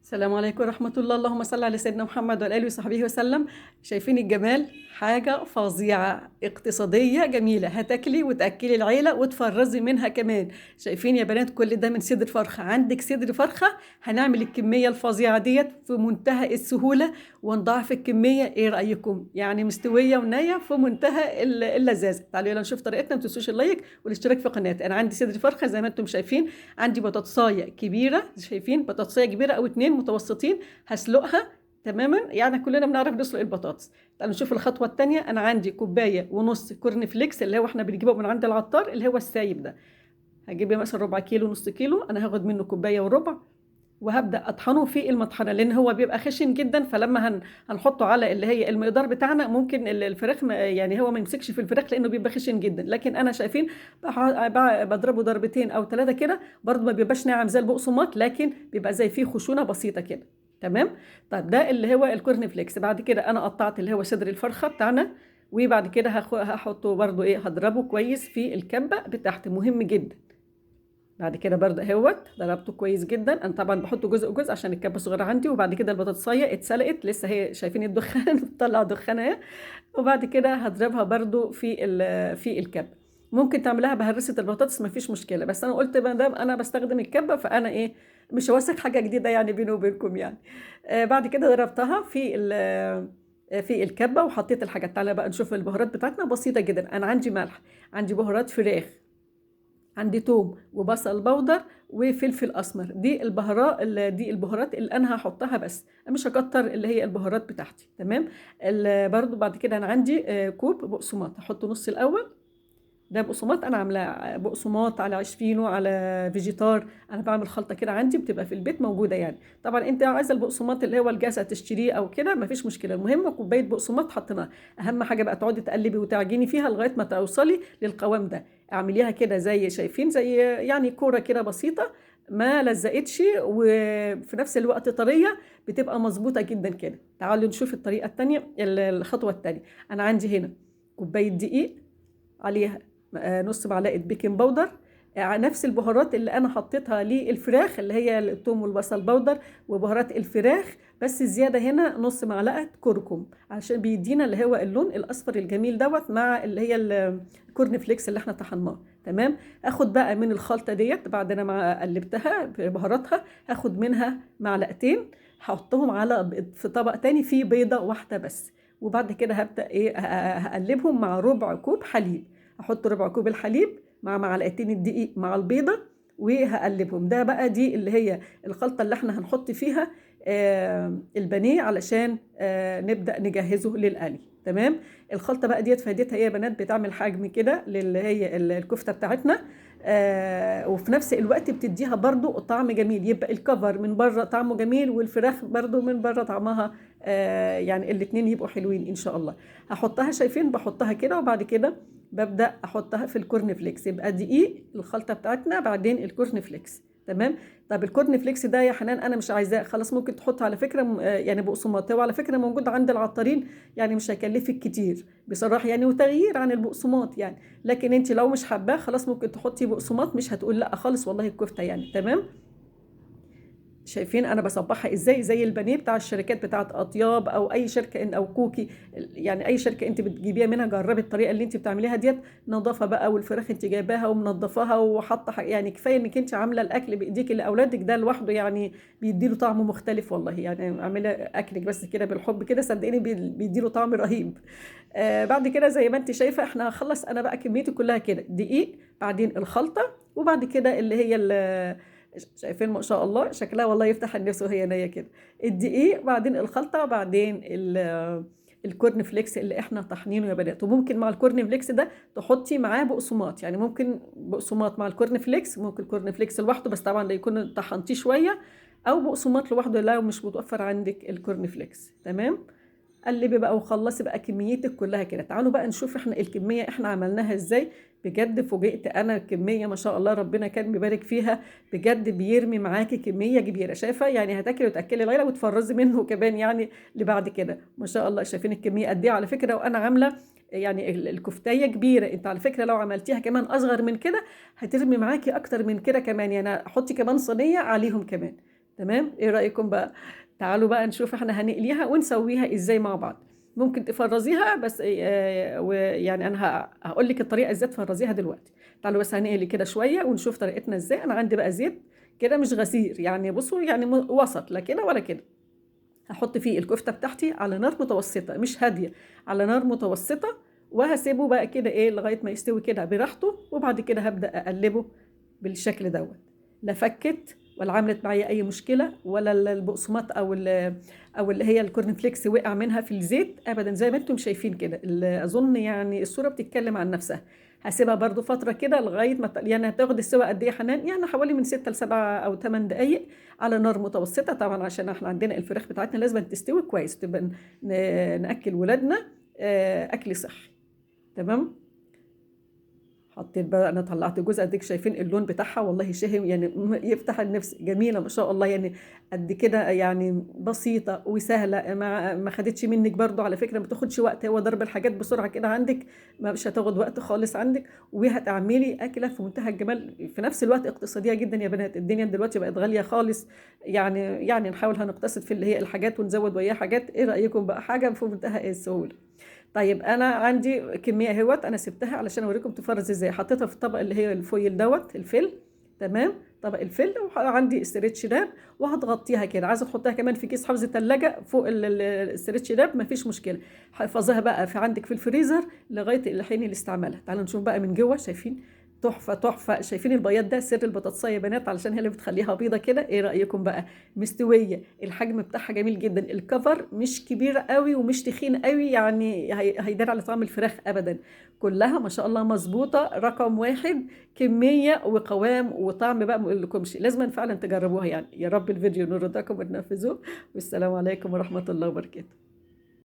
السلام عليكم ورحمة الله. اللهم صل على سيدنا محمد وعلى آله وصحبه وسلم. شايفين الجمال؟ حاجة فظيعة اقتصادية جميلة، هتاكلي وتأكلي العيلة وتفرزي منها كمان. شايفين يا بنات؟ كل ده من صدر فرخة. عندك صدر فرخة، هنعمل الكمية الفظيعة ديت في منتهى السهولة ونضاعف الكمية. ايه رأيكم؟ يعني مستوية ونية في منتهى اللذاذة. تعالوا يلا نشوف طريقتنا. ما تنسوش اللايك والاشتراك في قناتي. انا عندي صدر فرخة زي ما انتم شايفين، عندي بطاطساية كبيرة، شايفين بطاطساية كبيرة او اتنين متوسطين، هسلقها تماما. يعني كلنا بنعرف نسلق البطاطس. تعالوا نشوف الخطوة التانية. انا عندي كوباية ونص كورن فليكس اللي هو احنا بنجيبه من عند العطار، اللي هو السايب ده. هجيب مثلا ربع كيلو، نص كيلو، انا هاخد منه كوباية وربع، وهبدأ أطحنه في المطحنة لأن هو بيبقى خشن جدا. فلما هنحطه على اللي هي المقدار بتاعنا ممكن الفراخ يعني هو ما يمسكش في الفراخ لأنه بيبقى خشن جدا. لكن أنا شايفين بضربه ضربتين أو ثلاثة كده، برضه ما بيبقاش ناعم زي البقسماط، لكن بيبقى زي فيه خشونة بسيطة كده. تمام. طيب ده اللي هو الكورن فليكس. بعد كده أنا قطعت اللي هو صدر الفرخة بتاعنا، وبعد كده هحطه برضه إيه، هضربه كويس في الكبة بتاعته، مهم جدا. بعد كده برضه اهوت ضربته كويس جدا. انا طبعا بحطه جزء جزء عشان الكبه صغيره عندي. وبعد كده البطاطسايه اتسلقت لسه، هي شايفين الدخان بتطلع دخان اهي. وبعد كده هضربها برضه في الكبه. ممكن تعملها بهرسه البطاطس مفيش مشكله، بس انا قلت ما دام انا بستخدم الكبه فانا ايه، مش هوسخ حاجه جديده يعني بيني وبينكم يعني. بعد كده ضربتها في الكبه وحطيت الحاجات. تعالى بقى نشوف البهارات بتاعتنا بسيطه جدا. انا عندي ملح، عندي بهارات فراخ، عندي توم وبصل بودر وفلفل اسمر. دي البهارات اللي انا هحطها، بس مش هكتر اللي هي البهارات بتاعتي. تمام. برضو بعد كده انا عندي كوب بقسماط، هحطه نص الاول. ده بقسماط انا عاملاه بقسماط على عيش فينو على فيجيتار. انا بعمل خلطه كده عندي بتبقى في البيت موجوده يعني. طبعا انت عايزه البقسماط اللي هو الجاهز تشتريه او كده مفيش مشكله، المهم كوبايه بقسماط حطيناها. اهم حاجه بقى تقعدي تقلبي وتعجني فيها لغايه ما توصلي للقوام ده. اعمليها كده زي شايفين، زي يعني كوره كده بسيطه، ما لزقتش وفي نفس الوقت طريه، بتبقى مظبوطه جدا كده. تعالوا نشوف الطريقه التانيه، الخطوه التانيه. انا عندي هنا كوبايه دقيق، عليها نص معلقه بيكنج باودر، نفس البهارات اللي انا حطيتها للفراخ اللي هي الثوم والبصل باودر وبهارات الفراخ، بس زياده هنا نص معلقه كركم عشان بيدينا اللي هو اللون الاصفر الجميل دوت، مع اللي هي الكورن فليكس اللي احنا طحناه. تمام. اخد بقى من الخلطه ديت بعد انا ما قلبتها ببهاراتها، هاخد منها معلقتين، هحطهم في طبق تاني فيه بيضه واحده بس. وبعد كده هبدأ ايه، هقلبهم مع ربع كوب حليب. احط ربع كوب الحليب مع معلقتين الدقيق مع البيضة، وهقلبهم. ده بقى دي اللي هي الخلطة اللي احنا هنحط فيها البانيه علشان نبدأ نجهزه للقلي. تمام. الخلطة بقى ديت فايدتها ايه يا بنات؟ بتعمل حجم كده اللي هي الكفتة بتاعتنا، وفي نفس الوقت بتديها برضو طعم جميل. يبقى الكفر من بره طعمه جميل، والفراخ برضو من بره طعمها يعني الاتنين يبقوا حلوين ان شاء الله. هحطها، شايفين بحطها كده، وبعد كده ببدأ احطها في الكورن فليكس. يبقى دقيق الخلطة بتاعتنا، بعدين الكورن فليكس. تمام. طب الكورن فليكس ده يا حنان انا مش عايزاه خلاص، ممكن تحط على فكره يعني بقسماط. هو على فكره موجود عند العطارين، يعني مش هيكلفك كتير بصراحه يعني، وتغيير عن البقسماط يعني. لكن انت لو مش حباه خلاص ممكن تحطي بقسماط، مش هتقول لا خالص والله الكفته يعني. تمام. شايفين انا بصبحها ازاي؟ زي البانيه بتاع الشركات بتاعت اطياب او اي شركه او كوكي، يعني اي شركه انت بتجيبيها منها. جربي الطريقه اللي انت بتعمليها ديت، نظافه بقى، والفراخ انت جايباها ومنظفاها وحاطه يعني كفايه انك انت عامله الاكل بايديك لاولادك، ده لوحده يعني بيديله طعم مختلف والله. يعني اعملي اكلك بس كده بالحب كده، صدقيني بيديله طعم رهيب. بعد كده زي ما انت شايفه احنا هخلص انا بقى كميتي كلها كده، دقيق بعدين الخلطه وبعد كده اللي هي شايفين ما شاء الله شكلها والله يفتح النفس وهي نية كده. الدقيق بعدين الخلطة بعدين الكورن فليكس اللي احنا طحنينه يا بنات. وممكن مع الكورن فليكس ده تحطي معاه بقسماط، يعني ممكن بقسماط مع الكورن فليكس، ممكن كورن فليكس لوحده بس طبعا ده يكون طحنتيه شوية، او بقسماط لوحده لو مش متوفر عندك الكورن فليكس. تمام. قلبي بقى وخلصي بقى كميتك كلها كده. تعالوا بقى نشوف احنا الكمية احنا عملناها ازاي. بجد فوجئت انا، كمية ما شاء الله ربنا كان مبارك فيها. بجد بيرمي معاكي كمية كبيرة، شايفة يعني هتاكلي وتاكلي العيلة وتفرزي منه كمان يعني لبعد كده. ما شاء الله شايفين الكمية قد ايه على فكرة. وانا عاملة يعني الكفتاية كبيرة، انت على فكرة لو عملتيها كمان اصغر من كده هترمي معاكي اكتر من كده كمان يعني. حطي كمان صينية عليهم كمان. تمام. ايه رأيكم بقى؟ تعالوا بقى نشوف احنا هنقليها ونسويها ازاي مع بعض. ممكن تفرزيها بس ويعني انا هقول لك الطريقه ازاي تفرزيها دلوقتي. تعالوا بس هنقلي كده شويه ونشوف طريقتنا ازاي. انا عندي بقى زيت كده مش غزير، يعني بصوا يعني وسط، لا كده ولا كده. هحط فيه الكفته بتاعتي على نار متوسطه مش هاديه، على نار متوسطه، وهسيبه بقى كده ايه لغايه ما يستوي كده براحته. وبعد كده هبدا اقلبه بالشكل دوت. لا فكت ولا عملت معايا اي مشكله، ولا البقسماط او اللي هي الكورن فليكس وقع منها في الزيت ابدا، زي ما انتم شايفين كده. اظن يعني الصوره بتتكلم عن نفسها. هسيبها برضو فتره كده لغايه ما يعني هتاخد السوا قد ايه يا حنان؟ يعني حوالي من 6 ل 7 او 8 دقائق على نار متوسطه طبعا، عشان احنا عندنا الفراخ بتاعتنا لازم تستوي كويس، تبقى ناكل ولادنا اكل صحي. تمام. حطيت بقى، انا طلعت جزء اديك شايفين اللون بتاعها، والله شهم يعني يفتح النفس، جميله ما شاء الله يعني. قد كده يعني بسيطه وسهله، ما خدتش منك برضو على فكره، ما تاخدش وقت، هو ضرب الحاجات بسرعه كده عندك، ما مش هتاخد وقت خالص عندك، وهتعملي اكله في منتهى الجمال في نفس الوقت اقتصاديه جدا يا بنات. الدنيا دلوقتي بقت غاليه خالص، يعني نحاول هنقتصد في اللي هي الحاجات ونزود وياها حاجات. ايه رايكم بقى؟ حاجه في منتهى السهوله. طيب انا عندي كميه اهوت، انا سبتها علشان اوريكم تفرز ازاي. حطيتها في الطبق اللي هي الفويل دوت الفل. تمام. طبق الفل، وعندي استريتش راب، وهتغطيها كده. عايزه تحطيها كمان في كيس حفظ ثلاجه فوق الاستريتش راب مفيش مشكله. حفظها بقى في عندك في الفريزر لغايه الحين اللي استعملها. تعالوا نشوف بقى من جوه. شايفين؟ تحفه تحفه. شايفين البياض ده سر البطاطسايه يا بنات، علشان هي اللي بتخليها بيضه كده. ايه رايكم بقى؟ مستويه، الحجم بتاعها جميل جدا، الكفر مش كبير قوي ومش تخين قوي، يعني هيدار على طعم الفراخ ابدا. كلها ما شاء الله مظبوطه، رقم واحد كميه وقوام وطعم بقى ما اقولكمش، لازم فعلا تجربوها يعني. يا رب الفيديو نرضاكم وتنفذوه، والسلام عليكم ورحمه الله وبركاته.